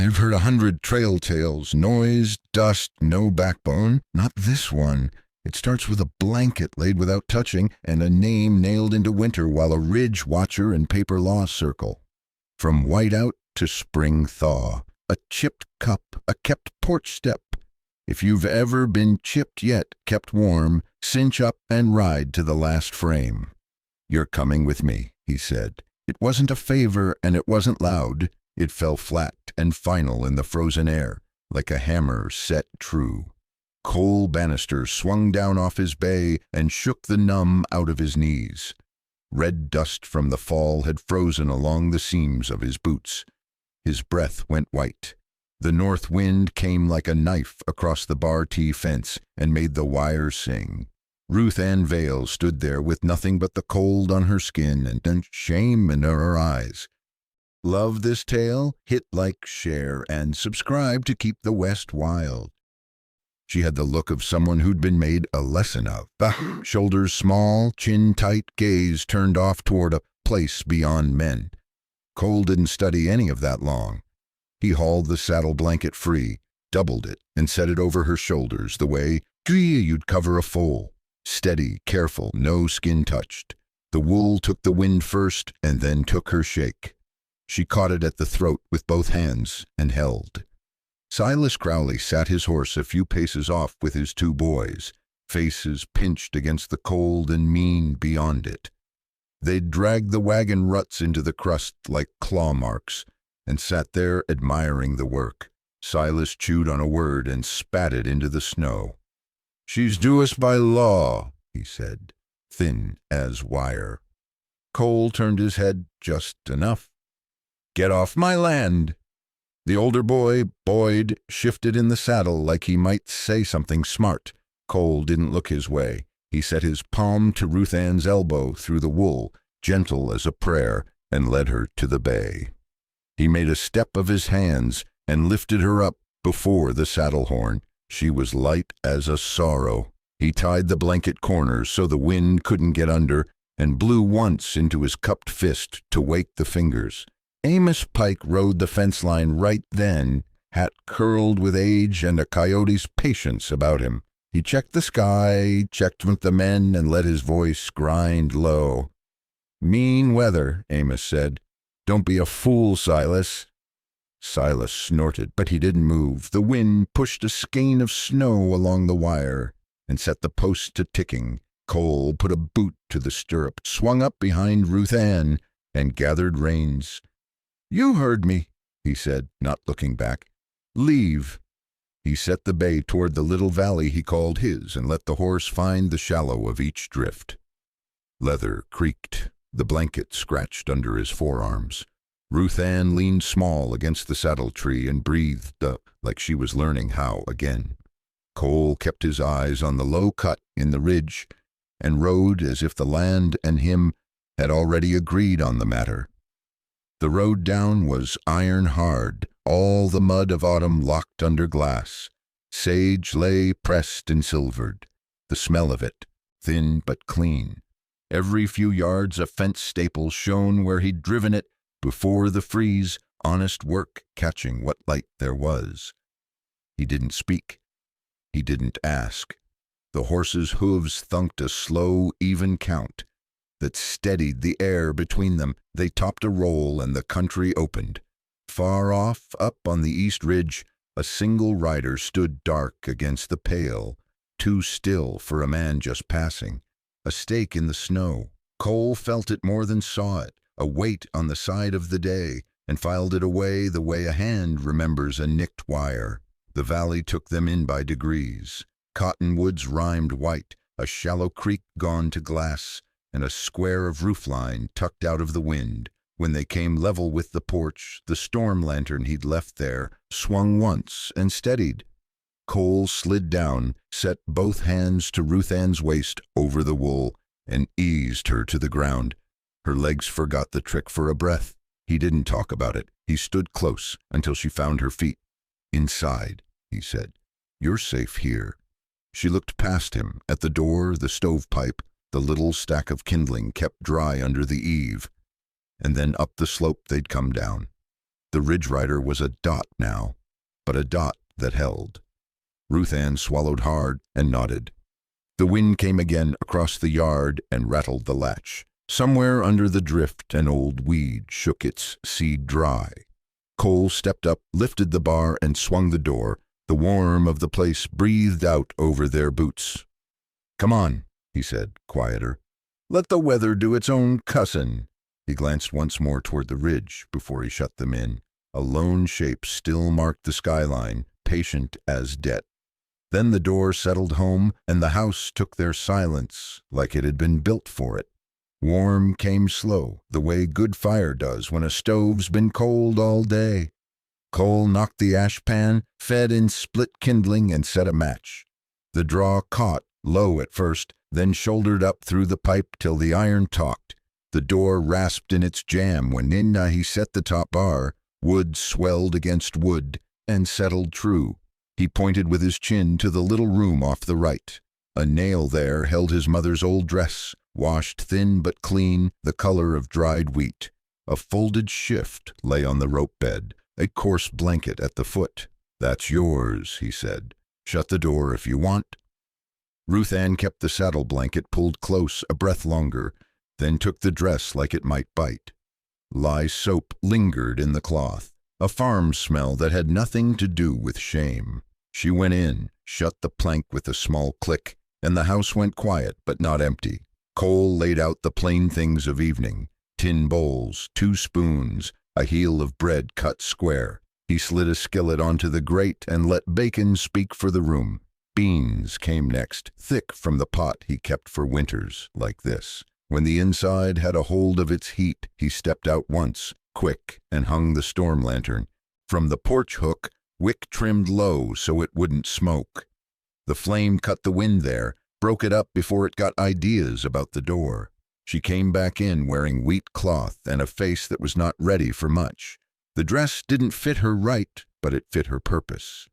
I've heard 100 trail tales. Noise, dust, no backbone. Not this one. It starts with a blanket laid without touching and a name nailed into winter while a ridge watcher and paper law circle. From whiteout to spring thaw. A chipped cup, a kept porch step. If you've ever been chipped yet kept warm, cinch up and ride to the last frame. You're coming with me, he said. It wasn't a favor and it wasn't loud. It fell flat and final in the frozen air, like a hammer set true. Cole Bannister swung down off his bay and shook the numb out of his knees. Red dust from the fall had frozen along the seams of his boots. His breath went white. The north wind came like a knife across the bar T fence and made the wire sing. Ruth Ann Vale stood there with nothing but the cold on her skin and shame in her eyes. Love this tale? Hit like, share, and subscribe to keep the West wild. She had the look of someone who'd been made a lesson of. Shoulders small, chin tight, gaze turned off toward a place beyond men. Cole didn't study any of that long. He hauled the saddle blanket free, doubled it, and set it over her shoulders the way you'd cover a foal. Steady, careful, no skin touched. The wool took the wind first and then took her shake. She caught it at the throat with both hands and held. Silas Crowley sat his horse a few paces off with his two boys, faces pinched against the cold and mean beyond it. They'd dragged the wagon ruts into the crust like claw marks and sat there admiring the work. Silas chewed on a word and spat it into the snow. "She's due us by law," he said, thin as wire. Cole turned his head just enough. "Get off my land." The older boy, Boyd, shifted in the saddle like he might say something smart. Cole didn't look his way. He set his palm to Ruth Ann's elbow through the wool, gentle as a prayer, and led her to the bay. He made a step of his hands and lifted her up before the saddle horn. She was light as a sorrow. He tied the blanket corners so the wind couldn't get under and blew once into his cupped fist to wake the fingers. Amos Pike rode the fence line right then, hat curled with age and a coyote's patience about him. He checked the sky, checked with the men, and let his voice grind low. "Mean weather," Amos said. "Don't be a fool, Silas." Silas snorted, but he didn't move. The wind pushed a skein of snow along the wire and set the posts to ticking. Cole put a boot to the stirrup, swung up behind Ruth Ann, and gathered reins. "You heard me," he said, not looking back. "Leave." He set the bay toward the little valley he called his and let the horse find the shallow of each drift. Leather creaked. The blanket scratched under his forearms. Ruth Ann leaned small against the saddle tree and breathed like she was learning how again. Cole kept his eyes on the low cut in the ridge and rode as if the land and him had already agreed on the matter. The road down was iron hard, all the mud of autumn locked under glass. Sage lay pressed and silvered, the smell of it, thin but clean. Every few yards a fence staple shone where he'd driven it before the freeze, honest work catching what light there was. He didn't speak. He didn't ask. The horse's hooves thunked a slow, even count that steadied the air between them. They topped a roll and the country opened. Far off, up on the east ridge, a single rider stood dark against the pale, too still for a man just passing. A stake in the snow. Cole felt it more than saw it, a weight on the side of the day, and filed it away the way a hand remembers a nicked wire. The valley took them in by degrees. Cottonwoods rimed white, a shallow creek gone to glass, and a square of roofline tucked out of the wind. When they came level with the porch, the storm lantern he'd left there swung once and steadied. Cole slid down, set both hands to Ruth Ann's waist over the wool, and eased her to the ground. Her legs forgot the trick for a breath. He didn't talk about it. He stood close until she found her feet. "Inside," he said. "You're safe here." She looked past him, at the door, the stovepipe, the little stack of kindling kept dry under the eave, and then up the slope they'd come down. The Ridge Rider was a dot now, but a dot that held. Ruth Ann swallowed hard and nodded. The wind came again across the yard and rattled the latch. Somewhere under the drift an old weed shook its seed dry. Cole stepped up, lifted the bar, and swung the door. The warmth of the place breathed out over their boots. "Come on," he said, quieter. "Let the weather do its own cussin'." He glanced once more toward the ridge before he shut them in. A lone shape still marked the skyline, patient as death. Then the door settled home, and the house took their silence like it had been built for it. Warm came slow, the way good fire does when a stove's been cold all day. Cole knocked the ash pan, fed in split kindling, and set a match. The draw caught, low at first, then shouldered up through the pipe till the iron talked. The door rasped in its jam when in he set the top bar. Wood swelled against wood and settled true. He pointed with his chin to the little room off the right. A nail there held his mother's old dress, washed thin but clean, the color of dried wheat. A folded shift lay on the rope bed, a coarse blanket at the foot. "That's yours," he said. "Shut the door if you want." Ruth Ann kept the saddle blanket pulled close a breath longer, then took the dress like it might bite. Lye soap lingered in the cloth, a farm smell that had nothing to do with shame. She went in, shut the plank with a small click, and the house went quiet but not empty. Cole laid out the plain things of evening: tin bowls, 2 spoons, a heel of bread cut square. He slid a skillet onto the grate and let bacon speak for the room. Beans came next, thick from the pot he kept for winters like this. When the inside had a hold of its heat, he stepped out once, quick, and hung the storm lantern. From the porch hook, wick trimmed low so it wouldn't smoke. The flame cut the wind there, broke it up before it got ideas about the door. She came back in wearing wheat cloth and a face that was not ready for much. The dress didn't fit her right, but it fit her purpose.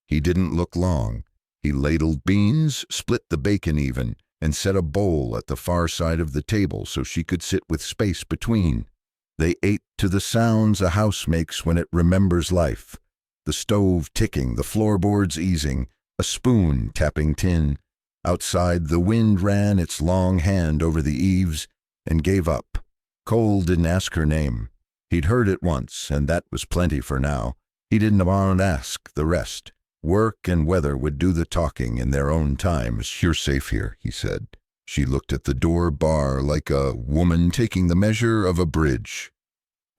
He didn't look long. He ladled beans, split the bacon even, and set a bowl at the far side of the table so she could sit with space between. They ate to the sounds a house makes when it remembers life. The stove ticking, the floorboards easing, a spoon tapping tin. Outside, the wind ran its long hand over the eaves and gave up. Cole didn't ask her name. He'd heard it once, and that was plenty for now. He didn't want to ask the rest. Work and weather would do the talking in their own time. "You're safe here," he said. She looked at the door bar like a woman taking the measure of a bridge.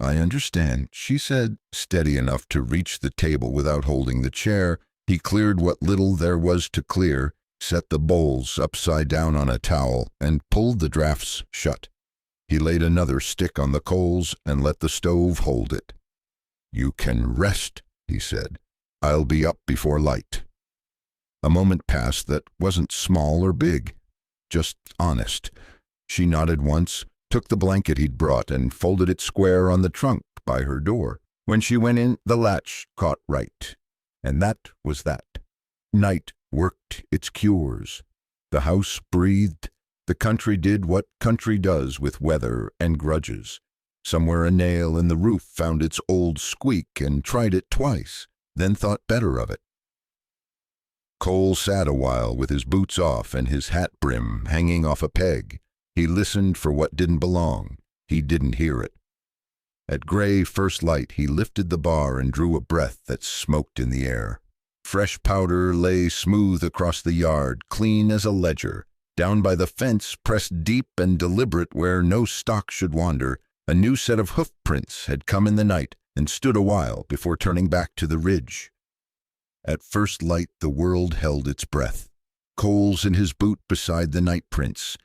"I understand," she said, steady enough to reach the table without holding the chair. He cleared what little there was to clear, set the bowls upside down on a towel, and pulled the drafts shut. He laid another stick on the coals and let the stove hold it. "You can rest," he said. "I'll be up before light." A moment passed that wasn't small or big, just honest. She nodded once, took the blanket he'd brought, and folded it square on the trunk by her door. When she went in, the latch caught right. And that was that. Night worked its cures. The house breathed. The country did what country does with weather and grudges. Somewhere a nail in the roof found its old squeak and tried it twice, then thought better of it. Cole sat a while with his boots off and his hat brim hanging off a peg. He listened for what didn't belong. He didn't hear it. At gray first light, he lifted the bar and drew a breath that smoked in the air. Fresh powder lay smooth across the yard, clean as a ledger. Down by the fence, pressed deep and deliberate where no stock should wander, a new set of hoof prints had come in the night and stood a while before turning back to the ridge. At first light, the world held its breath. Coles in his boot beside the night prints,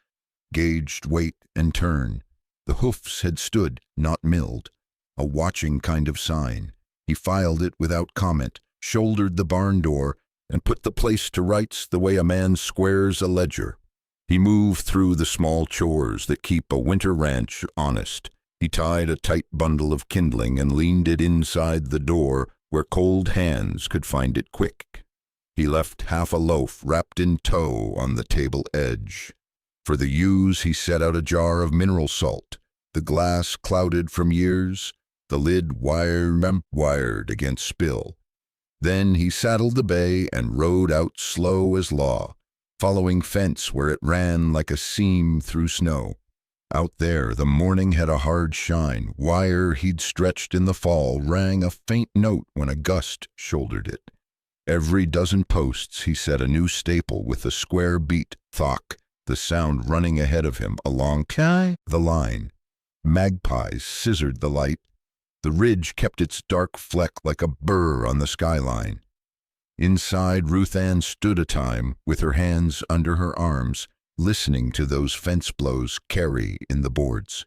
gauged weight and turn. The hoofs had stood, not milled, a watching kind of sign. He filed it without comment, shouldered the barn door, and put the place to rights the way a man squares a ledger. He moved through the small chores that keep a winter ranch honest. He tied a tight bundle of kindling and leaned it inside the door where cold hands could find it quick. He left half a loaf wrapped in tow on the table edge. For the use, he set out a jar of mineral salt, the glass clouded from years. the lid wired against spill. Then he saddled the bay and rode out slow as law, following fence where it ran like a seam through snow. Out there the morning had a hard shine. Wire he'd stretched in the fall rang a faint note when a gust shouldered it. Every dozen posts he set a new staple with a square beat thock, the sound running ahead of him along the line. Magpies scissored the light. The ridge kept its dark fleck like a burr on the skyline. Inside, Ruth Ann stood a time, with her hands under her arms, listening to those fence blows carry in the boards.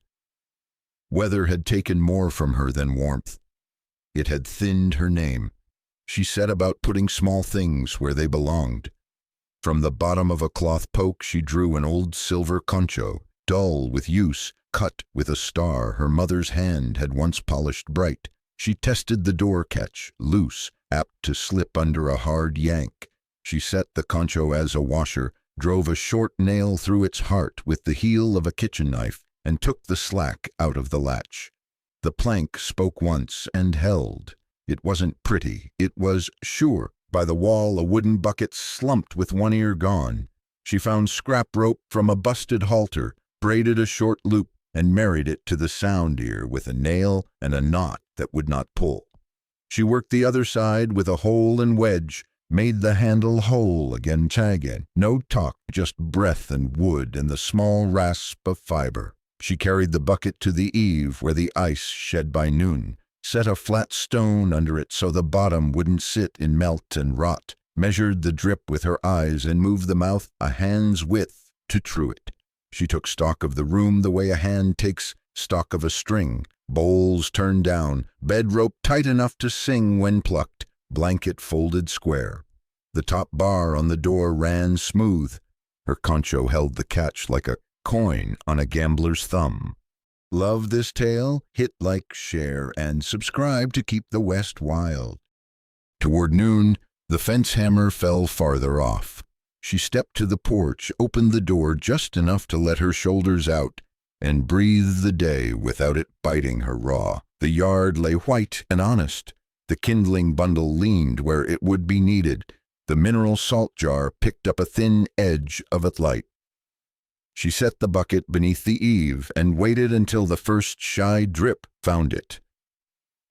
Weather had taken more from her than warmth. It had thinned her name. She set about putting small things where they belonged. From the bottom of a cloth poke she drew an old silver concho, dull with use, cut with a star her mother's hand had once polished bright. She tested the door catch, loose, apt to slip under a hard yank. She set the concho as a washer, drove a short nail through its heart with the heel of a kitchen knife, and took the slack out of the latch. The plank spoke once and held. It wasn't pretty, it was sure. By the wall a wooden bucket slumped with one ear gone. She found scrap rope from a busted halter, braided a short loop, and married it to the sound ear with a nail and a knot that would not pull. She worked the other side with a hole and wedge, made the handle whole again. No talk, just breath and wood and the small rasp of fiber. She carried the bucket to the eave where the ice shed by noon, set a flat stone under it so the bottom wouldn't sit in melt and rot, measured the drip with her eyes and moved the mouth a hand's width to true it. She took stock of the room the way a hand takes stock of a string, bowls turned down, bed rope tight enough to sing when plucked, blanket folded square. The top bar on the door ran smooth. Her concho held the catch like a coin on a gambler's thumb. Love this tale? Hit like, share, and subscribe to keep the West wild. Toward noon, the fence hammer fell farther off. She stepped to the porch, opened the door just enough to let her shoulders out, and breathed the day without it biting her raw. The yard lay white and honest. The kindling bundle leaned where it would be needed. The mineral salt jar picked up a thin edge of its light. She set the bucket beneath the eave and waited until the first shy drip found it.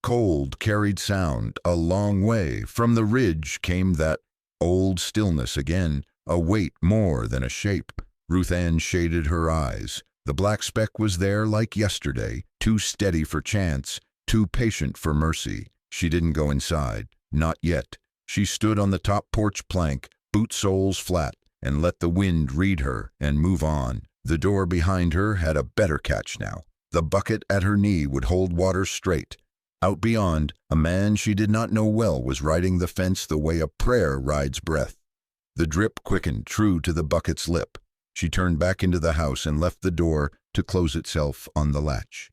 Cold carried sound a long way. From the ridge came that old stillness again, a weight more than a shape. Ruth Ann shaded her eyes. The black speck was there like yesterday, too steady for chance, too patient for mercy. She didn't go inside, not yet. She stood on the top porch plank, boot soles flat, and let the wind read her and move on. The door behind her had a better catch now. The bucket at her knee would hold water straight. Out beyond, a man she did not know well was riding the fence the way a prayer rides breath. The drip quickened true to the bucket's lip. She turned back into the house and left the door to close itself on the latch.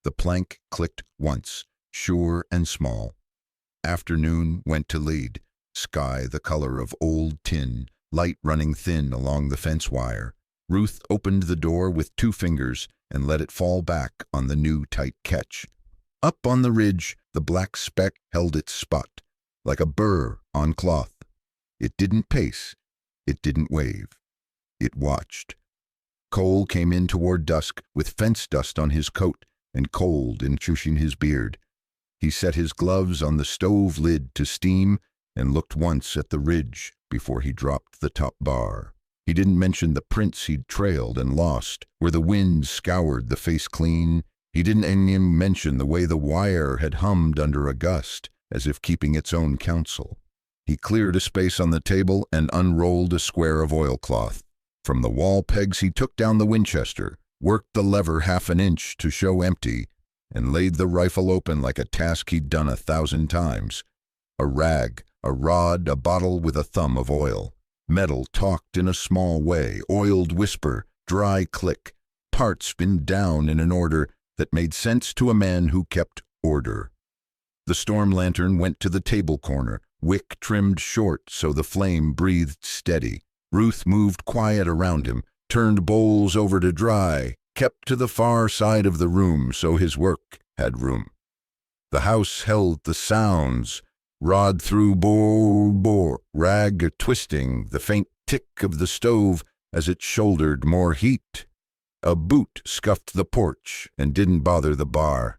The plank clicked once, sure and small. Afternoon went to lead, sky the color of old tin, light running thin along the fence wire. Ruth opened the door with 2 fingers and let it fall back on the new tight catch. Up on the ridge, the black speck held its spot, like a burr on cloth. It didn't pace. It didn't wave. It watched. Cole came in toward dusk with fence dust on his coat and cold in his beard. He set his gloves on the stove lid to steam and looked once at the ridge before he dropped the top bar. He didn't mention the prints he'd trailed and lost, where the wind scoured the face clean. He didn't even mention the way the wire had hummed under a gust, as if keeping its own counsel. He cleared a space on the table and unrolled a square of oilcloth. From the wall pegs he took down the Winchester, worked the lever half an inch to show empty, and laid the rifle open like a task he'd done 1,000 times. A rag, a rod, a bottle with a thumb of oil. Metal talked in a small way, oiled whisper, dry click, parts pinned down in an order that made sense to a man who kept order. The storm lantern went to the table corner, wick trimmed short so the flame breathed steady. Ruth moved quiet around him, turned bowls over to dry, kept to the far side of the room so his work had room. The house held the sounds, rod through bore, rag twisting, the faint tick of the stove as it shouldered more heat. A boot scuffed the porch and didn't bother the bar.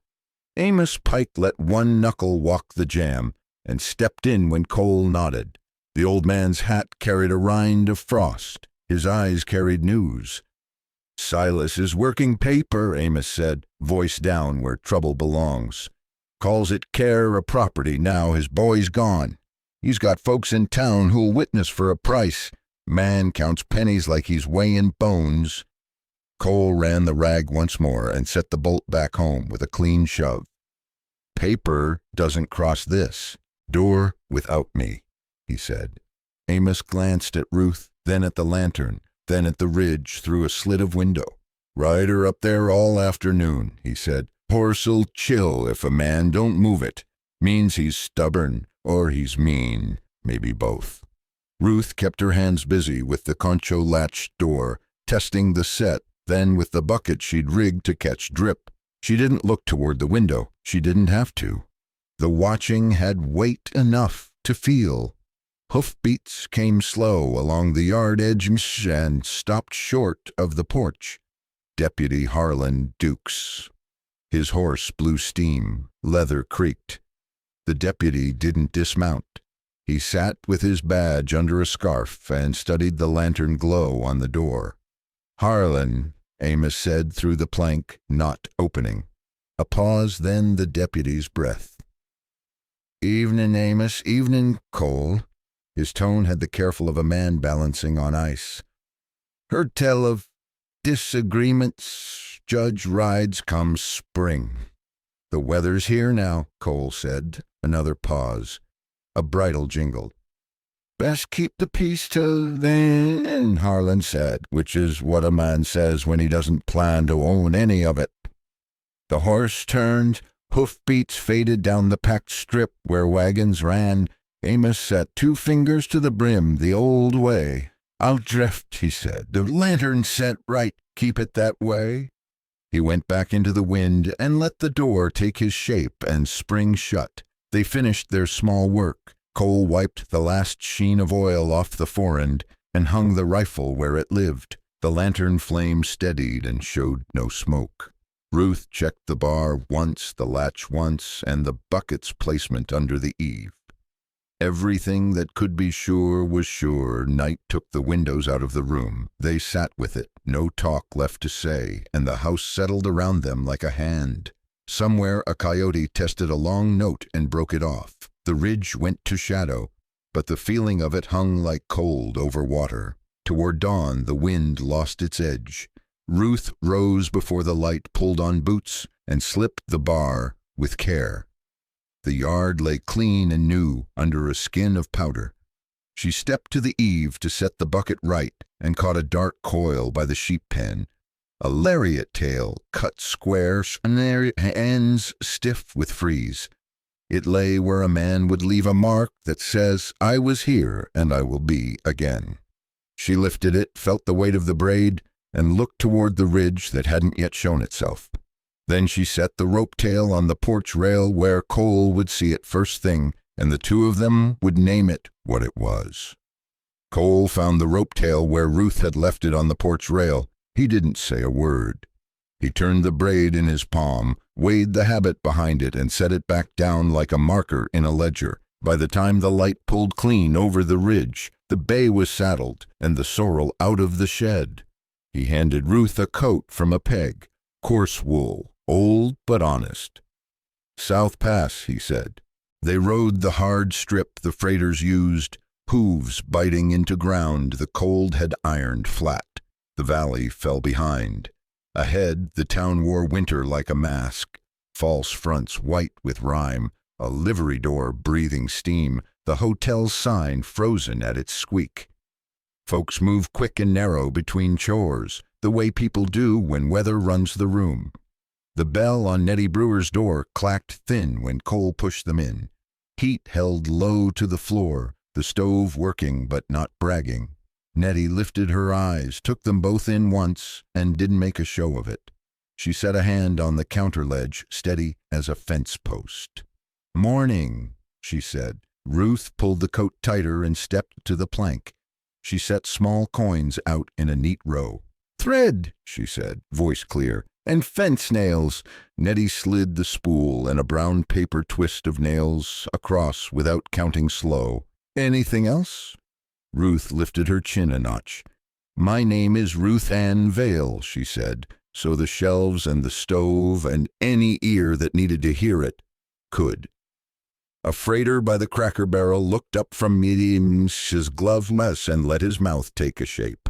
Amos Pike let one knuckle walk the jam and stepped in when Cole nodded. The old man's hat carried a rind of frost. His eyes carried news. "Silas is working paper," Amos said, voice down where trouble belongs. "Calls it care of property now his boy's gone. He's got folks in town who'll witness for a price. Man counts pennies like he's weighing bones." Cole ran the rag once more and set the bolt back home with a clean shove. "Paper doesn't cross this door without me," he said. Amos glanced at Ruth, then at the lantern, then at the ridge through a slit of window. "Ride her up there all afternoon," he said. "Horse'll chill if a man don't move it. Means he's stubborn or he's mean, maybe both." Ruth kept her hands busy with the concho latched door, testing the set, then with the bucket she'd rigged to catch drip. She didn't look toward the window. She didn't have to. The watching had weight enough to feel. Hoofbeats came slow along the yard edge and stopped short of the porch. Deputy Harlan Dukes. His horse blew steam. Leather creaked. The deputy didn't dismount. He sat with his badge under a scarf and studied the lantern glow on the door. "Harlan," Amos said through the plank, not opening. A pause, then the deputy's breath. "Evening, Amos. Evening, Cole." His tone had the careful of a man balancing on ice. "Heard tell of disagreements. Judge rides come spring." "The weather's here now," Cole said. Another pause. A bridle jingled. "Best keep the peace till then," Harlan said, which is what a man says when he doesn't plan to own any of it. The horse turned. Hoofbeats faded down the packed strip where wagons ran. Amos set 2 fingers to the brim the old way. "I'll drift," he said. "The lantern's set right. Keep it that way." He went back into the wind and let the door take his shape and spring shut. They finished their small work. Cole wiped the last sheen of oil off the forend and hung the rifle where it lived. The lantern flame steadied and showed no smoke. Ruth checked the bar once, the latch once, and the bucket's placement under the eave. Everything that could be sure was sure. Night took the windows out of the room. They sat with it, no talk left to say, and the house settled around them like a hand. Somewhere a coyote tested a long note and broke it off. The ridge went to shadow, but the feeling of it hung like cold over water. Toward dawn, the wind lost its edge. Ruth rose before the light pulled on boots and slipped the bar with care. The yard lay clean and new under a skin of powder. She stepped to the eave to set the bucket right and caught a dark coil by the sheep pen. A lariat tail cut square, ends stiff with freeze. It lay where a man would leave a mark that says, "I was here and I will be again." She lifted it, felt the weight of the braid, and looked toward the ridge that hadn't yet shown itself. Then she set the rope tail on the porch rail where Cole would see it first thing, and the 2 of them would name it what it was. Cole found the rope tail where Ruth had left it on the porch rail. He didn't say a word. He turned the braid in his palm, weighed the habit behind it, and set it back down like a marker in a ledger. By the time the light pulled clean over the ridge, the bay was saddled and the sorrel out of the shed. He handed Ruth a coat from a peg, coarse wool, old but honest. "South Pass," he said. They rode the hard strip the freighters used, hooves biting into ground the cold had ironed flat. The valley fell behind. Ahead, the town wore winter like a mask, false fronts white with rime, a livery door breathing steam, the hotel's sign frozen at its squeak. Folks move quick and narrow between chores, the way people do when weather runs the room. The bell on Nettie Brewer's door clacked thin when Cole pushed them in. Heat held low to the floor, the stove working but not bragging. Nettie lifted her eyes, took them both in once, and didn't make a show of it. She set a hand on the counter ledge, steady as a fence post. "Morning," she said. Ruth pulled the coat tighter and stepped to the plank. She set small coins out in a neat row. "Thread," she said, voice clear, "and fence nails." Nettie slid the spool and a brown paper twist of nails across without counting slow. "Anything else?" Ruth lifted her chin a notch. "My name is Ruth Ann Vale," she said, so the shelves and the stove and any ear that needed to hear it could. A freighter by the Cracker Barrel looked up from his glove mess and let his mouth take a shape.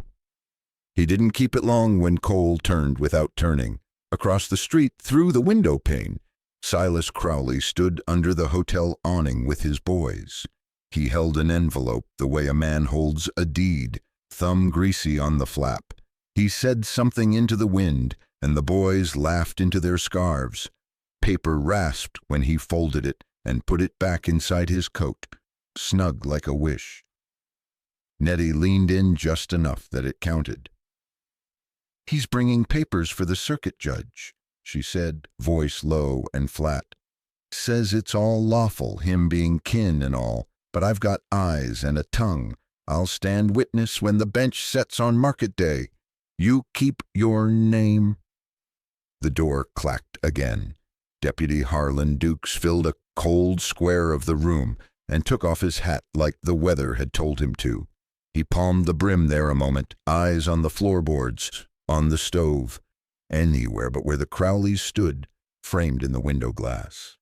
He didn't keep it long when Cole turned without turning. Across the street, through the window pane, Silas Crowley stood under the hotel awning with his boys. He held an envelope the way a man holds a deed, thumb greasy on the flap. He said something into the wind, and the boys laughed into their scarves. Paper rasped when he folded it and put it back inside his coat, snug like a wish. Nettie leaned in just enough that it counted. "He's bringing papers for the circuit judge," she said, voice low and flat. "Says it's all lawful, him being kin and all, but I've got eyes and a tongue. I'll stand witness when the bench sets on market day. You keep your name." The door clacked again. Deputy Harlan Dukes filled a cold square of the room and took off his hat like the weather had told him to. He palmed the brim there a moment, eyes on the floorboards, on the stove, anywhere but where the Crowleys stood, framed in the window glass.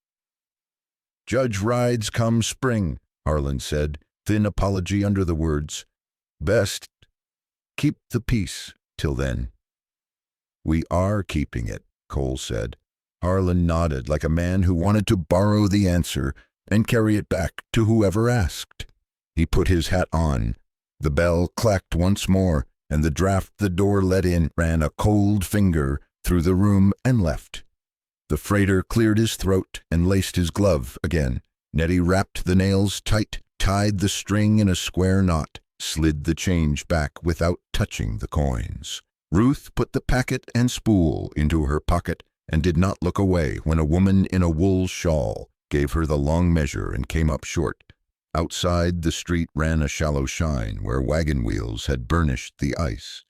"Judge rides come spring," Harlan said, thin apology under the words. "Best keep the peace till then." "We are keeping it," Cole said. Harlan nodded like a man who wanted to borrow the answer and carry it back to whoever asked. He put his hat on. The bell clacked once more, and the draft the door let in ran a cold finger through the room and left. The freighter cleared his throat and laced his glove again. Nettie wrapped the nails tight, tied the string in a square knot, slid the change back without touching the coins. Ruth put the packet and spool into her pocket and did not look away when a woman in a wool shawl gave her the long measure and came up short. Outside, the street ran a shallow shine where wagon wheels had burnished the ice.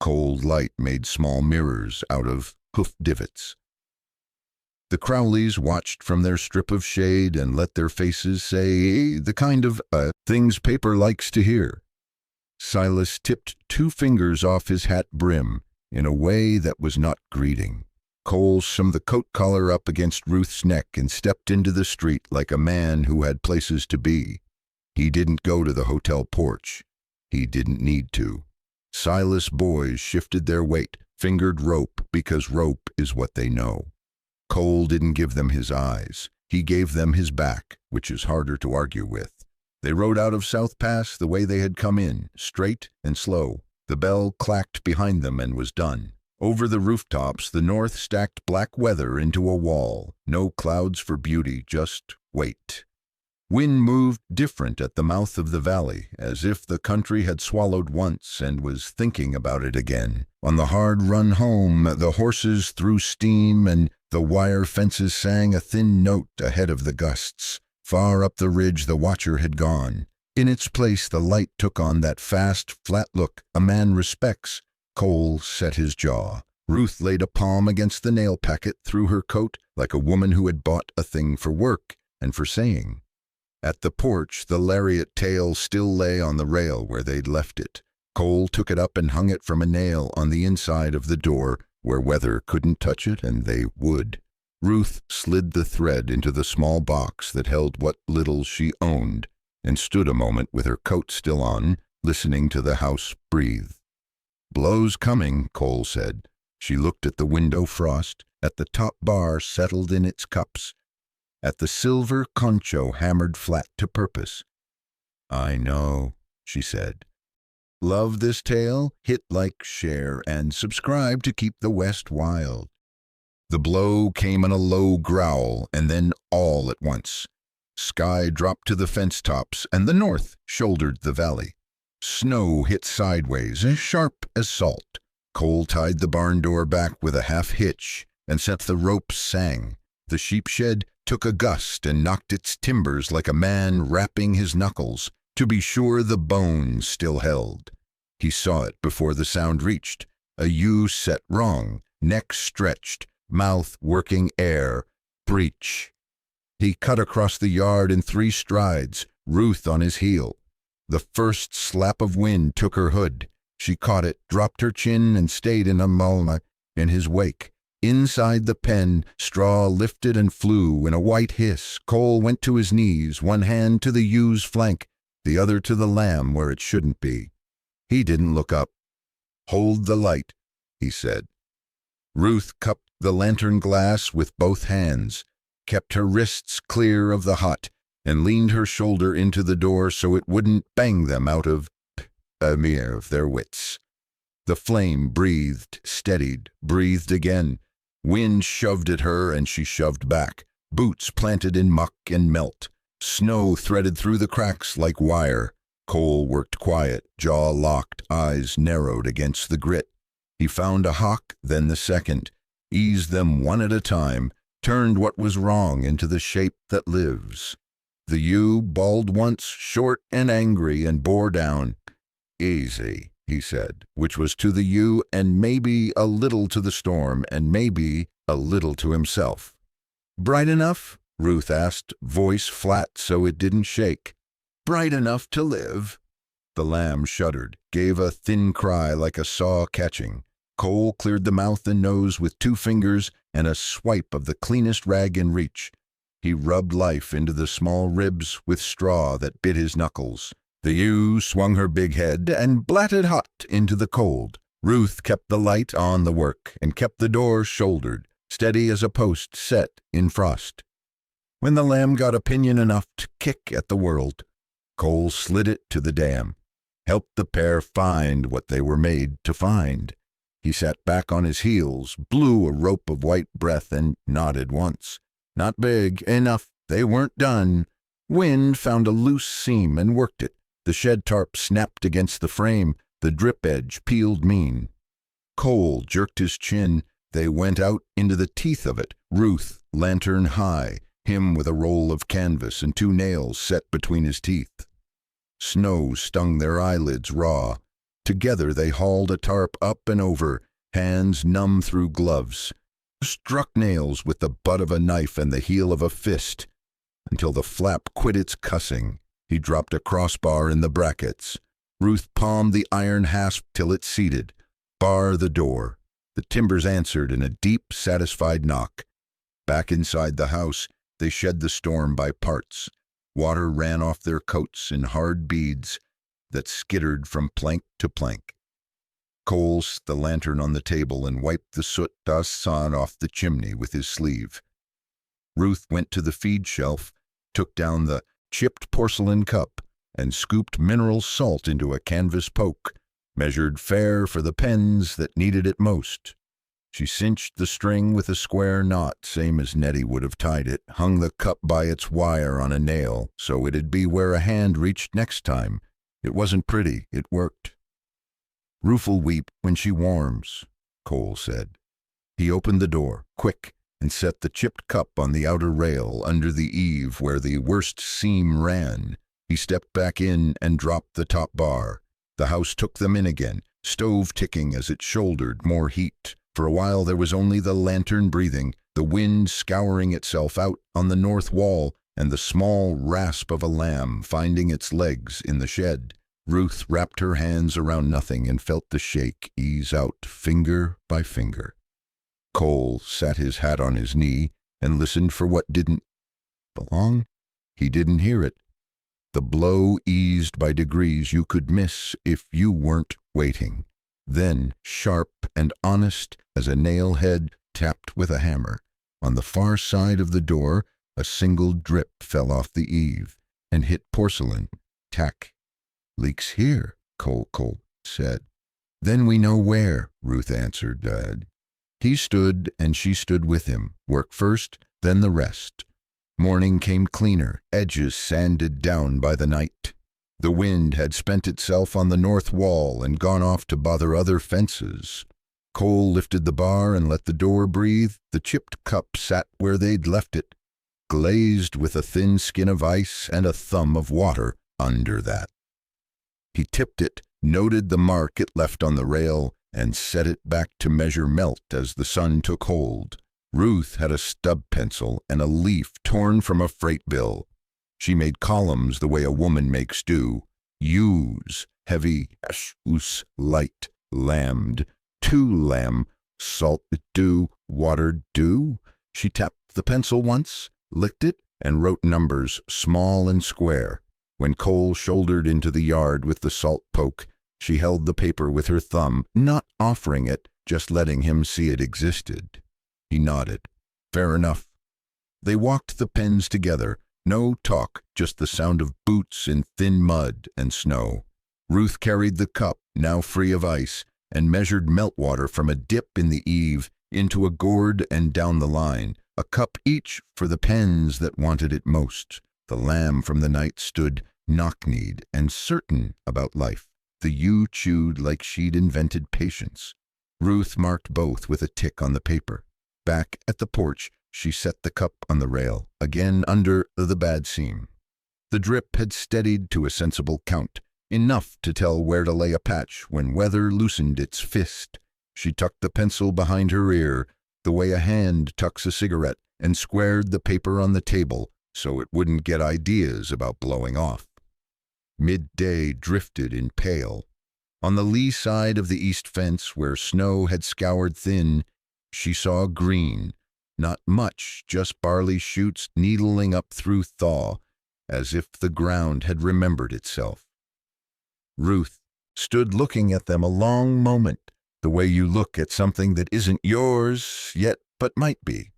Cold light made small mirrors out of hoof divots. The Crowleys watched from their strip of shade and let their faces say the kind of things paper likes to hear. Silas tipped 2 fingers off his hat brim in a way that was not greeting. Cole summed the coat collar up against Ruth's neck and stepped into the street like a man who had places to be. He didn't go to the hotel porch. He didn't need to. Silas' boys shifted their weight, fingered rope because rope is what they know. Cole didn't give them his eyes. He gave them his back, which is harder to argue with. They rode out of South Pass the way they had come in, straight and slow. The bell clacked behind them and was done. Over the rooftops, the north stacked black weather into a wall. No clouds for beauty, just wait. Wind moved different at the mouth of the valley, as if the country had swallowed once and was thinking about it again. On the hard run home, the horses threw steam and the wire fences sang a thin note ahead of the gusts. Far up the ridge the watcher had gone. In its place the light took on that fast, flat look a man respects. Cole set his jaw. Ruth laid a palm against the nail packet through her coat like a woman who had bought a thing for work and for saying. At the porch the lariat tail still lay on the rail where they'd left it. Cole took it up and hung it from a nail on the inside of the door where weather couldn't touch it and they would. Ruth slid the thread into the small box that held what little she owned and stood a moment with her coat still on, listening to the house breathe. "Blow's coming," Cole said. She looked at the window frost, at the top bar settled in its cups, at the silver concho hammered flat to purpose. "I know," she said. Love this tale? Hit like, share, and subscribe to keep the West wild. The blow came in a low growl, and then all at once. Sky dropped to the fence tops, and the north shouldered the valley. Snow hit sideways, as sharp as salt. Cole tied the barn door back with a half hitch and set the ropes sang. The sheep shed took a gust and knocked its timbers like a man rapping his knuckles, to be sure the bones still held. He saw it before the sound reached, a ewe set wrong, neck stretched, mouth working air, breech. He cut across the yard in 3 strides, Ruth on his heel. The first slap of wind took her hood. She caught it, dropped her chin, and stayed in a mulna in his wake. Inside the pen, straw lifted and flew in a white hiss. Cole went to his knees, one hand to the ewe's flank, the other to the lamb where it shouldn't be. He didn't look up. "Hold the light," he said. Ruth cupped the lantern glass with both hands, kept her wrists clear of the hot, and leaned her shoulder into the door so it wouldn't bang them out of their wits. The flame breathed, steadied, breathed again. Wind shoved at her and she shoved back. Boots planted in muck and melt. Snow threaded through the cracks like wire. Cole worked quiet, jaw locked, eyes narrowed against the grit. He found a hock, then the second, eased them one at a time, turned what was wrong into the shape that lives. The ewe bawled once, short and angry, and bore down. "Easy," he said, which was to the ewe and maybe a little to the storm and maybe a little to himself. "Bright enough?" Ruth asked, voice flat so it didn't shake. "Bright enough to live?" The lamb shuddered, gave a thin cry like a saw catching. Cole cleared the mouth and nose with 2 fingers and a swipe of the cleanest rag in reach. He rubbed life into the small ribs with straw that bit his knuckles. The ewe swung her big head and blatted hot into the cold. Ruth kept the light on the work and kept the door shouldered, steady as a post set in frost. When the lamb got opinion enough to kick at the world, Cole slid it to the dam, helped the pair find what they were made to find. He sat back on his heels, blew a rope of white breath, and nodded once. Not big, enough, they weren't done. Wind found a loose seam and worked it. The shed tarp snapped against the frame, the drip edge peeled mean. Cole jerked his chin. They went out into the teeth of it, Ruth lantern high, him with a roll of canvas and 2 nails set between his teeth. Snow stung their eyelids raw. Together they hauled a tarp up and over, hands numb through gloves, struck nails with the butt of a knife and the heel of a fist, until the flap quit its cussing. He dropped a crossbar in the brackets. Ruth palmed the iron hasp till it seated. Bar the door. The timbers answered in a deep, satisfied knock. Back inside the house, they shed the storm by parts. Water ran off their coats in hard beads that skittered from plank to plank. Cole set the lantern on the table and wiped the soot dust off the chimney with his sleeve. Ruth went to the feed shelf, took down the chipped porcelain cup, and scooped mineral salt into a canvas poke, measured fair for the pens that needed it most. She cinched the string with a square knot, same as Nettie would have tied it, hung the cup by its wire on a nail, so it'd be where a hand reached next time. It wasn't pretty, it worked. "Ruth'll weep when she warms," Cole said. He opened the door, quick, and set the chipped cup on the outer rail under the eave where the worst seam ran. He stepped back in and dropped the top bar. The house took them in again, stove ticking as it shouldered more heat. For a while there was only the lantern breathing, the wind scouring itself out on the north wall, and the small rasp of a lamb finding its legs in the shed. Ruth wrapped her hands around nothing and felt the shake ease out finger by finger. Cole sat his hat on his knee and listened for what didn't belong. He didn't hear it. The blow eased by degrees you could miss if you weren't waiting. Then, sharp and honest as a nail head tapped with a hammer, on the far side of the door a single drip fell off the eave and hit porcelain. Tack. "Leaks here," Cole said. "Then we know where," Ruth answered. He stood and she stood with him, work first, then the rest. Morning came cleaner, edges sanded down by the night. The wind had spent itself on the north wall and gone off to bother other fences. Cole lifted the bar and let the door breathe. The chipped cup sat where they'd left it, glazed with a thin skin of ice and a thumb of water under that. He tipped it, noted the mark it left on the rail, and set it back to measure melt as the sun took hold. Ruth had a stub pencil and a leaf torn from a freight bill. She made columns the way a woman makes do. Use, heavy, us, light, lambed, to lamb, salt dew, water dew. She tapped the pencil once, licked it, and wrote numbers small and square. When Cole shouldered into the yard with the salt poke, she held the paper with her thumb, not offering it, just letting him see it existed. He nodded. Fair enough. They walked the pens together. No talk, just the sound of boots in thin mud and snow. Ruth carried the cup, now free of ice, and measured meltwater from a dip in the eave into a gourd and down the line, a cup each for the pens that wanted it most. The lamb from the night stood knock-kneed and certain about life. The ewe chewed like she'd invented patience. Ruth marked both with a tick on the paper. Back at the porch, she set the cup on the rail, again under the bad seam. The drip had steadied to a sensible count, enough to tell where to lay a patch when weather loosened its fist. She tucked the pencil behind her ear, the way a hand tucks a cigarette, and squared the paper on the table so it wouldn't get ideas about blowing off. Midday drifted in pale. On the lee side of the east fence, where snow had scoured thin, she saw green. Not much, just barley shoots needling up through thaw, as if the ground had remembered itself. Ruth stood looking at them a long moment, the way you look at something that isn't yours yet but might be.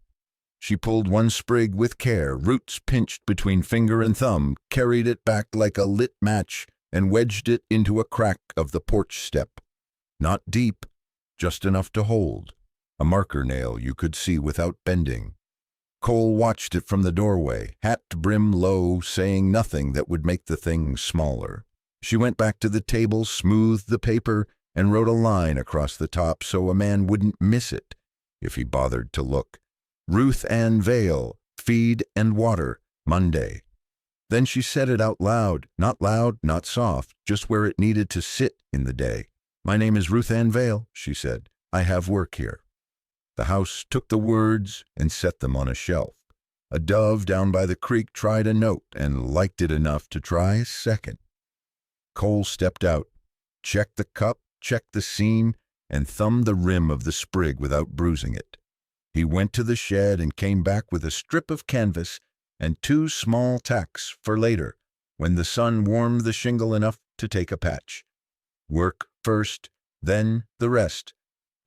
She pulled one sprig with care, roots pinched between finger and thumb, carried it back like a lit match, and wedged it into a crack of the porch step. Not deep, just enough to hold. A marker nail you could see without bending. Cole watched it from the doorway, hat brim low, saying nothing that would make the thing smaller. She went back to the table, smoothed the paper, and wrote a line across the top so a man wouldn't miss it if he bothered to look. Ruth Ann Vale, feed and water, Monday. Then she said it out loud, not soft, just where it needed to sit in the day. My name is Ruth Ann Vale, she said. I have work here. The house took the words and set them on a shelf. A dove down by the creek tried a note and liked it enough to try a second. Cole stepped out, checked the cup, checked the seam, and thumbed the rim of the sprig without bruising it. He went to the shed and came back with a strip of canvas and 2 small tacks for later, when the sun warmed the shingle enough to take a patch. Work first, then the rest.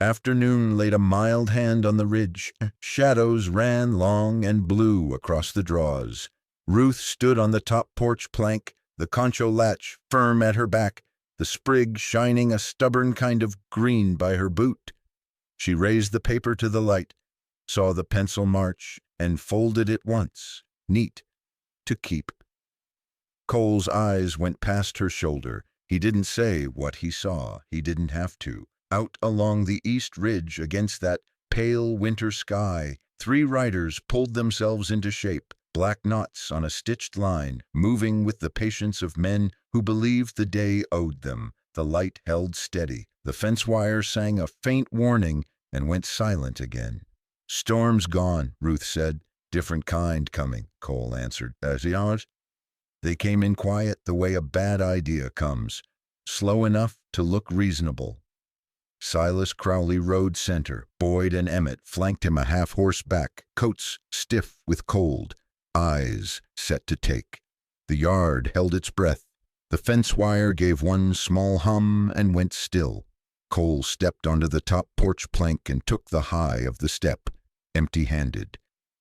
Afternoon laid a mild hand on the ridge. Shadows ran long and blue across the draws. Ruth stood on the top porch plank, the concho latch firm at her back, the sprig shining a stubborn kind of green by her boot. She raised the paper to the light, saw the pencil march, and folded it once, neat, to keep. Cole's eyes went past her shoulder. He didn't say what he saw. He didn't have to. Out along the east ridge against that pale winter sky, 3 riders pulled themselves into shape, black knots on a stitched line, moving with the patience of men who believed the day owed them. The light held steady. The fence wire sang a faint warning and went silent again. Storm's gone, Ruth said. Different kind coming, Cole answered. As yours? They came in quiet the way a bad idea comes, slow enough to look reasonable. Silas Crowley rode center. Boyd and Emmett flanked him a half-horse back, coats stiff with cold, eyes set to take. The yard held its breath. The fence wire gave one small hum and went still. Cole stepped onto the top porch plank and took the high of the step, empty-handed.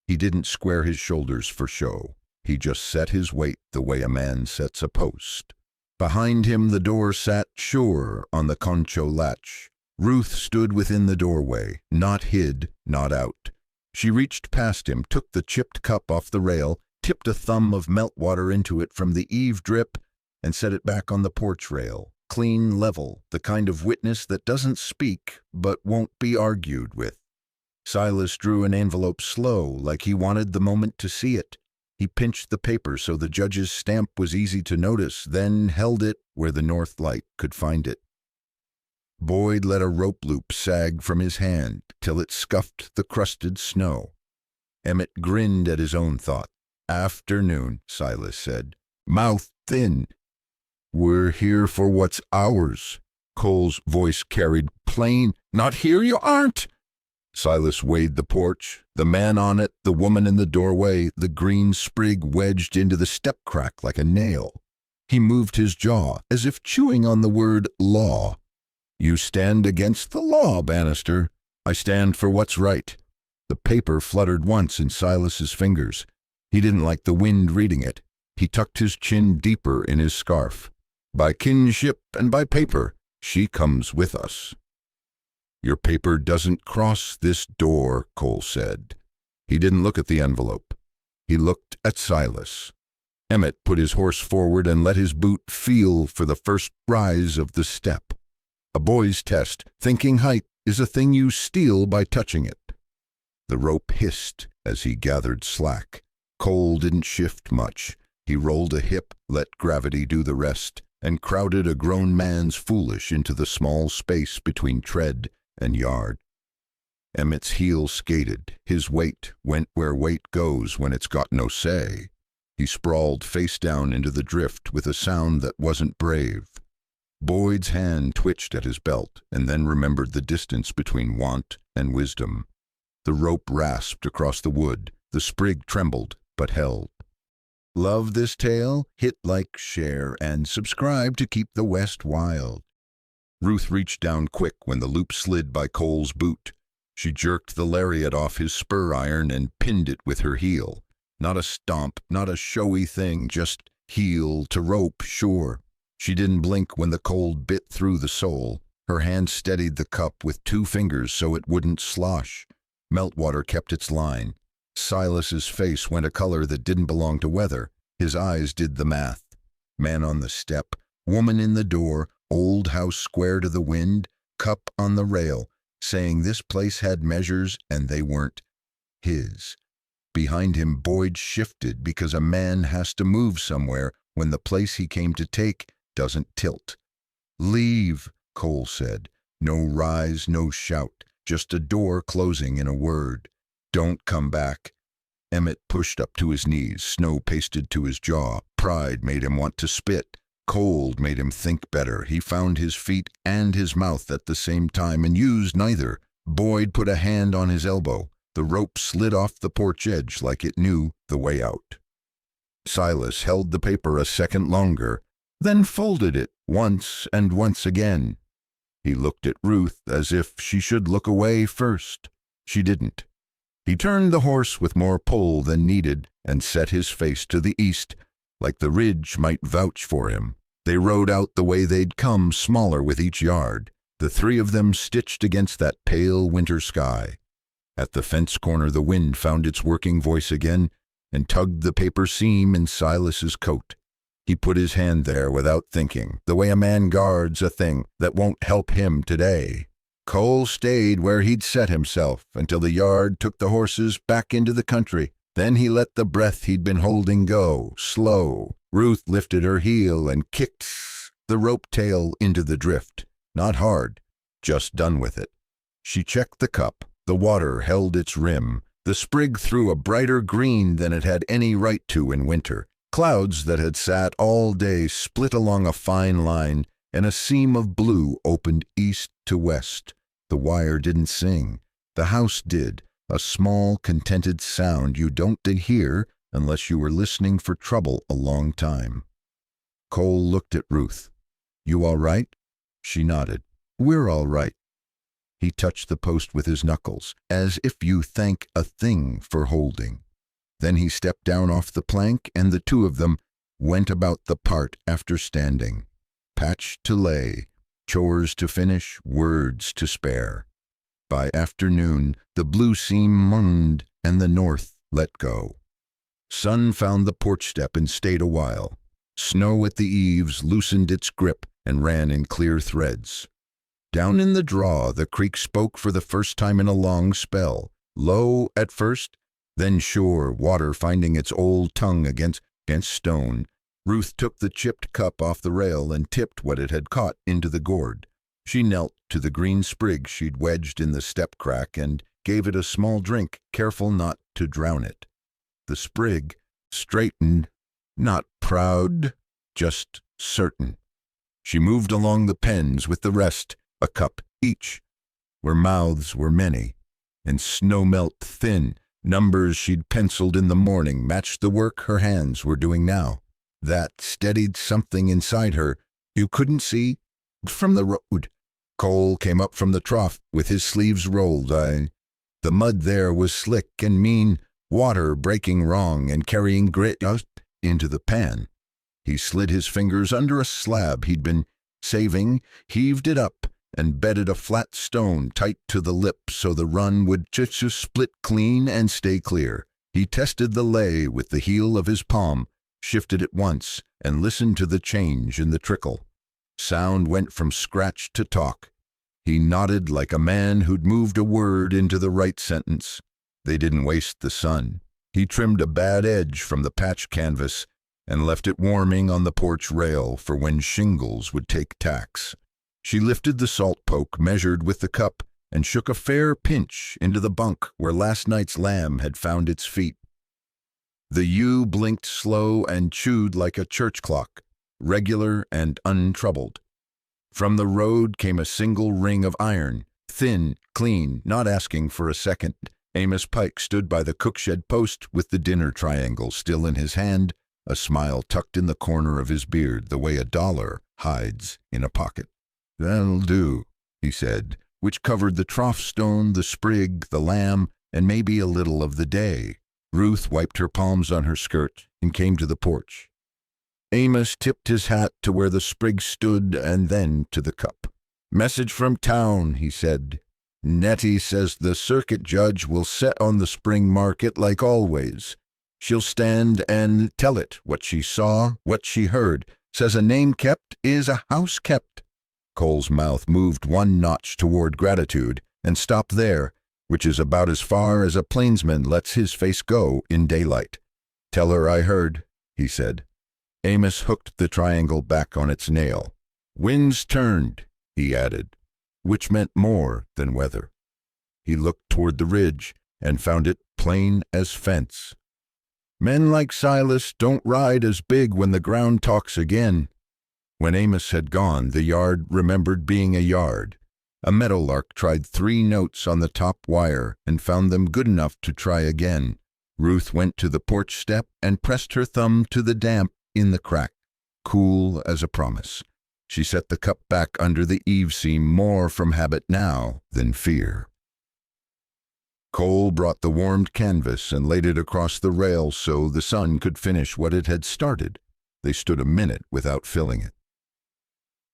He didn't square his shoulders for show. He just set his weight the way a man sets a post. Behind him the door sat sure on the concho latch. Ruth stood within the doorway, not hid, not out. She reached past him, took the chipped cup off the rail, tipped a thumb of meltwater into it from the eave drip, and set it back on the porch rail. clean, level, the kind of witness that doesn't speak but won't be argued with. Silas drew an envelope slow, like he wanted the moment to see it. He pinched the paper so the judge's stamp was easy to notice, then held it where the north light could find it. Boyd let a rope loop sag from his hand till it scuffed the crusted snow. Emmett grinned at his own thought. "Afternoon," Silas said. "Mouth thin." "We're here for what's ours," Cole's voice carried plain. "Not here you aren't." Silas weighed the porch, the man on it, the woman in the doorway, the green sprig wedged into the step crack like a nail. He moved his jaw, as if chewing on the word law. "You stand against the law, Bannister." "I stand for what's right." The paper fluttered once in Silas's fingers. He didn't like the wind reading it. He tucked his chin deeper in his scarf. "By kinship and by paper, she comes with us." "Your paper doesn't cross this door," Cole said. He didn't look at the envelope. He looked at Silas. Emmett put his horse forward and let his boot feel for the first rise of the step. A boy's test, thinking height, is a thing you steal by touching it. The rope hissed as he gathered slack. Cole didn't shift much. He rolled a hip, let gravity do the rest, and crowded a grown man's foolish into the small space between tread and yard. Emmett's heel skated. His weight went where weight goes when it's got no say. He sprawled face down into the drift with a sound that wasn't brave. Boyd's hand twitched at his belt and then remembered the distance between want and wisdom. The rope rasped across the wood. The sprig trembled, but held. Love this tale? Hit like, share, and subscribe to keep the West wild. Ruth reached down quick when the loop slid by Cole's boot. She jerked the lariat off his spur iron and pinned it with her heel. Not a stomp, not a showy thing, just heel to rope, sure. She didn't blink when the cold bit through the sole. Her hand steadied the cup with 2 fingers so it wouldn't slosh. Meltwater kept its line. Silas's face went a color that didn't belong to weather. His eyes did the math. Man on the step, woman in the door, old house square to the wind, cup on the rail, saying this place had measures and they weren't his. Behind him, Boyd shifted because a man has to move somewhere when the place he came to take doesn't tilt. "Leave," Cole said. No rise, no shout, just a door closing in a word. "Don't come back." Emmett pushed up to his knees, snow pasted to his jaw. Pride made him want to spit. Cold made him think better. He found his feet and his mouth at the same time and used neither. Boyd put a hand on his elbow. The rope slid off the porch edge like it knew the way out. Silas held the paper a second longer, then folded it once and once again. He looked at Ruth as if she should look away first. She didn't. He turned the horse with more pull than needed and set his face to the east, like the ridge might vouch for him. They rode out the way they'd come, smaller with each yard, the 3 of them stitched against that pale winter sky. At the fence corner the wind found its working voice again and tugged the paper seam in Silas's coat. He put his hand there without thinking, the way a man guards a thing that won't help him today. Cole stayed where he'd set himself until the yard took the horses back into the country. Then he let the breath he'd been holding go, slow. Ruth lifted her heel and kicked the rope tail into the drift. Not hard, just done with it. She checked the cup. The water held its rim. The sprig threw a brighter green than it had any right to in winter. Clouds that had sat all day split along a fine line, and a seam of blue opened east to west. The wire didn't sing. The house did, a small, contented sound you don't hear unless you were listening for trouble a long time. Cole looked at Ruth. "You all right?" She nodded. "We're all right." He touched the post with his knuckles, as if you thank a thing for holding. Then he stepped down off the plank, and the 2 of them went about the part after standing. Patch to lay, chores to finish, words to spare. By afternoon, the blue seam moaned, and the north let go. Sun found the porch step and stayed a while. Snow at the eaves loosened its grip, and ran in clear threads. Down in the draw, the creek spoke for the first time in a long spell, low at first, then sure, water finding its old tongue against stone. Ruth took the chipped cup off the rail and tipped what it had caught into the gourd. She knelt to the green sprig she'd wedged in the step crack and gave it a small drink, careful not to drown it. The sprig straightened, not proud, just certain. She moved along the pens with the rest, a cup each, where mouths were many, and snow melt thin. Numbers she'd penciled in the morning matched the work her hands were doing now. That steadied something inside her you couldn't see from the road. Cole came up from the trough with his sleeves rolled. The mud there was slick and mean, water breaking wrong and carrying grit into the pan. He slid his fingers under a slab he'd been saving, heaved it up, and bedded a flat stone tight to the lip so the run would just split clean and stay clear. He tested the lay with the heel of his palm, shifted it once, and listened to the change in the trickle. Sound went from scratch to talk. He nodded like a man who'd moved a word into the right sentence. They didn't waste the sun. He trimmed a bad edge from the patch canvas and left it warming on the porch rail for when shingles would take tacks. She lifted the salt poke, measured with the cup, and shook a fair pinch into the bunk where last night's lamb had found its feet. The ewe blinked slow and chewed like a church clock, regular and untroubled. From the road came a single ring of iron, thin, clean, not asking for a second. Amos Pike stood by the cookshed post with the dinner triangle still in his hand, a smile tucked in the corner of his beard the way $1 hides in a pocket. "That'll do," he said, which covered the trough stone, the sprig, the lamb, and maybe a little of the day. Ruth wiped her palms on her skirt and came to the porch. Amos tipped his hat to where the sprig stood and then to the cup. "Message from town," he said. "Nettie says the circuit judge will set on the spring market like always. She'll stand and tell it what she saw, what she heard. Says a name kept is a house kept." Cole's mouth moved one notch toward gratitude and stopped there, which is about as far as a plainsman lets his face go in daylight. "Tell her I heard," he said. Amos hooked the triangle back on its nail. "Winds turned," he added, which meant more than weather. He looked toward the ridge and found it plain as fence. "Men like Silas don't ride as big when the ground talks again." When Amos had gone, the yard remembered being a yard. A meadowlark tried 3 notes on the top wire and found them good enough to try again. Ruth went to the porch step and pressed her thumb to the damp in the crack, cool as a promise. She set the cup back under the eave seam more from habit now than fear. Cole brought the warmed canvas and laid it across the rail so the sun could finish what it had started. They stood a minute without filling it.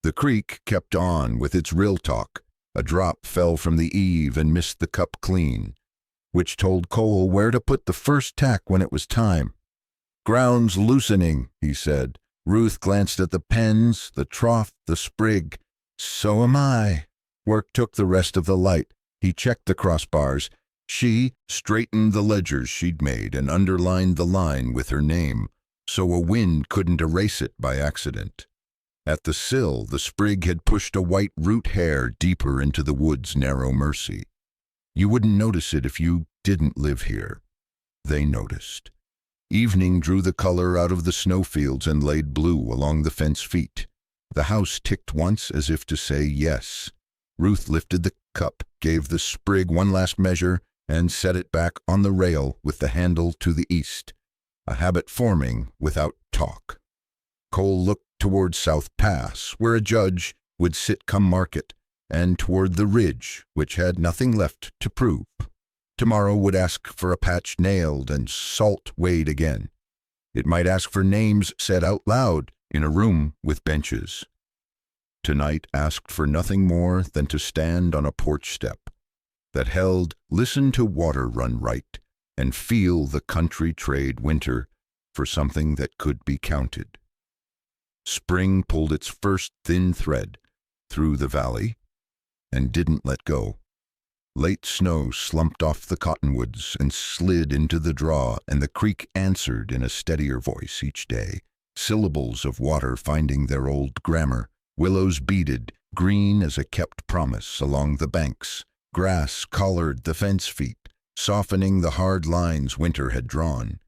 The creek kept on with its rill talk. A drop fell from the eave and missed the cup clean, which told Cole where to put the first tack when it was time. "Ground's loosening," he said. Ruth glanced at the pens, the trough, the sprig. "So am I." Work took the rest of the light. He checked the crossbars. She straightened the ledgers she'd made and underlined the line with her name, so a wind couldn't erase it by accident. At the sill, the sprig had pushed a white root hair deeper into the wood's narrow mercy. You wouldn't notice it if you didn't live here. They noticed. Evening drew the color out of the snowfields and laid blue along the fence feet. The house ticked once as if to say yes. Ruth lifted the cup, gave the sprig one last measure, and set it back on the rail with the handle to the east, a habit forming without talk. Cole looked toward South Pass, where a judge would sit come market, and toward the ridge, which had nothing left to prove. Tomorrow would ask for a patch nailed and salt weighed again. It might ask for names said out loud in a room with benches. Tonight asked for nothing more than to stand on a porch step that held listen to water run right and feel the country trade winter for something that could be counted. Spring pulled its first thin thread through the valley and didn't let go. Late snow slumped off the cottonwoods and slid into the draw, and the creek answered in a steadier voice each day, syllables of water finding their old grammar. Willows beaded, green as a kept promise, along the banks. Grass collared the fence feet, softening the hard lines winter had drawn.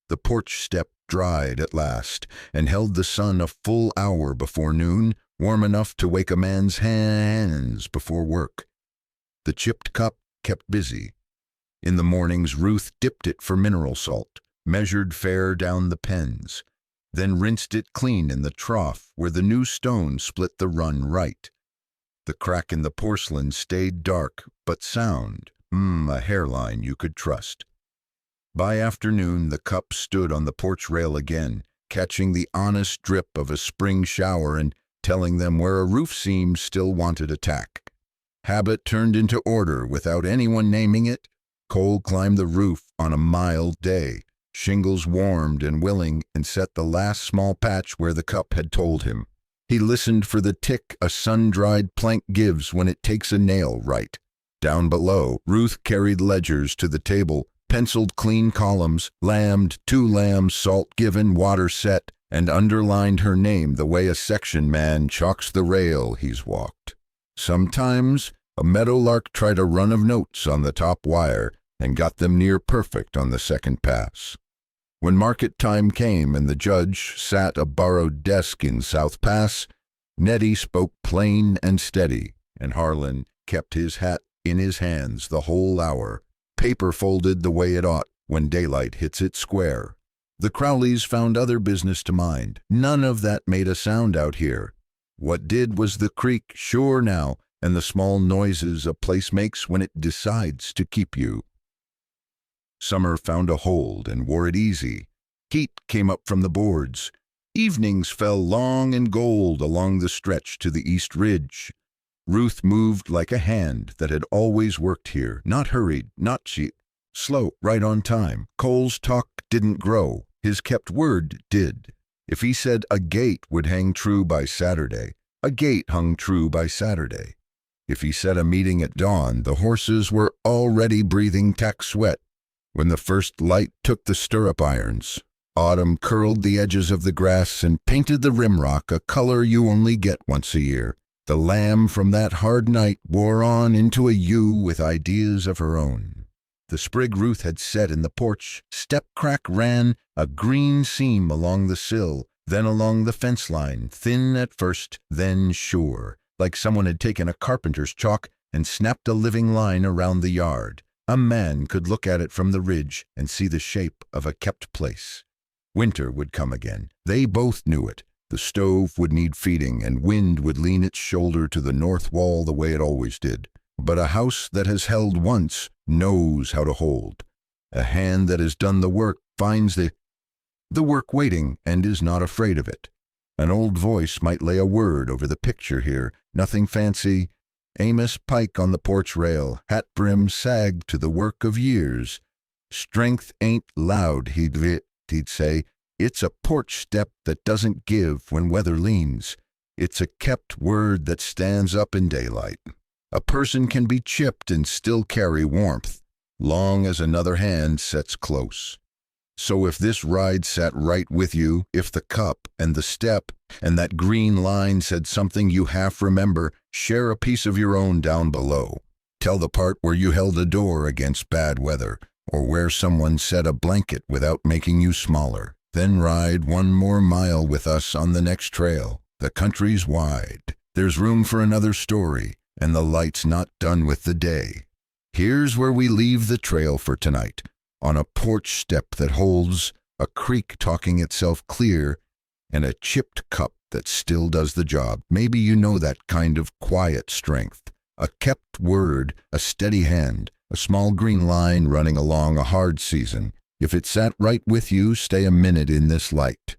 The porch step dried at last, and held the sun a full hour before noon, warm enough to wake a man's hands before work. The chipped cup kept busy. In the mornings Ruth dipped it for mineral salt, measured fair down the pens, then rinsed it clean in the trough where the new stone split the run right. The crack in the porcelain stayed dark but sound, a hairline you could trust. By afternoon the cup stood on the porch rail again, catching the honest drip of a spring shower and telling them where a roof seam still wanted attack. Habit turned into order without anyone naming it. Cole climbed the roof on a mild day. Shingles warmed and willing and set the last small patch where the cup had told him. He listened for the tick a sun-dried plank gives when it takes a nail right. Down below, Ruth carried ledgers to the table, penciled clean columns, lambed 2 lambs, salt given, water set, and underlined her name the way a section man chalks the rail he's walked. Sometimes a meadowlark tried a run of notes on the top wire and got them near perfect on the second pass. When market time came and the judge sat a borrowed desk in South Pass, Nettie spoke plain and steady, and Harlan kept his hat in his hands the whole hour, paper folded the way it ought when daylight hits it square. The Crowleys found other business to mind. None of that made a sound out here. What did was the creek, sure now, and the small noises a place makes when it decides to keep you. Summer found a hold and wore it easy. Heat came up from the boards. Evenings fell long and gold along the stretch to the East Ridge. Ruth moved like a hand that had always worked here, not hurried, not cheap, slow, right on time. Cole's talk didn't grow. His kept word did. If he said a gate would hang true by Saturday, a gate hung true by Saturday. If he said a meeting at dawn, the horses were already breathing tack sweat when the first light took the stirrup irons. Autumn curled the edges of the grass and painted the rimrock a color you only get once a year. The lamb from that hard night wore on into a ewe with ideas of her own. The sprig Ruth had set in the porch step crack ran a green seam along the sill, then along the fence line, thin at first, then sure, like someone had taken a carpenter's chalk and snapped a living line around the yard. A man could look at it from the ridge and see the shape of a kept place. Winter would come again. They both knew it. The stove would need feeding, and wind would lean its shoulder to the north wall the way it always did. But a house that has held once knows how to hold. A hand that has done the work finds the work waiting and is not afraid of it. An old voice might lay a word over the picture here, nothing fancy. Amos Pike on the porch rail, hat brim sagged to the work of years. Strength ain't loud, he'd say. It's a porch step that doesn't give when weather leans. It's a kept word that stands up in daylight. A person can be chipped and still carry warmth, long as another hand sets close. So if this ride sat right with you, if the cup and the step and that green line said something you half remember, share a piece of your own down below. Tell the part where you held a door against bad weather, or where someone set a blanket without making you smaller. Then ride 1 more mile with us on the next trail. The country's wide. There's room for another story, and the light's not done with the day. Here's where we leave the trail for tonight, on a porch step that holds a creek talking itself clear and a chipped cup that still does the job. Maybe you know that kind of quiet strength, a kept word, a steady hand, a small green line running along a hard season. If it sat right with you, stay a minute in this light.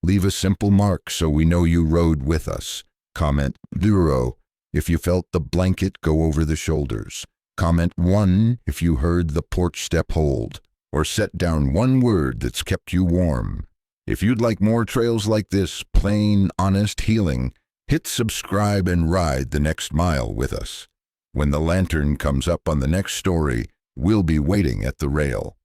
Leave a simple mark so we know you rode with us. Comment "0" if you felt the blanket go over the shoulders. Comment 1 if you heard the porch step hold, or set down 1 word that's kept you warm. If you'd like more trails like this, plain, honest healing, hit subscribe and ride the next mile with us. When the lantern comes up on the next story, we'll be waiting at the rail.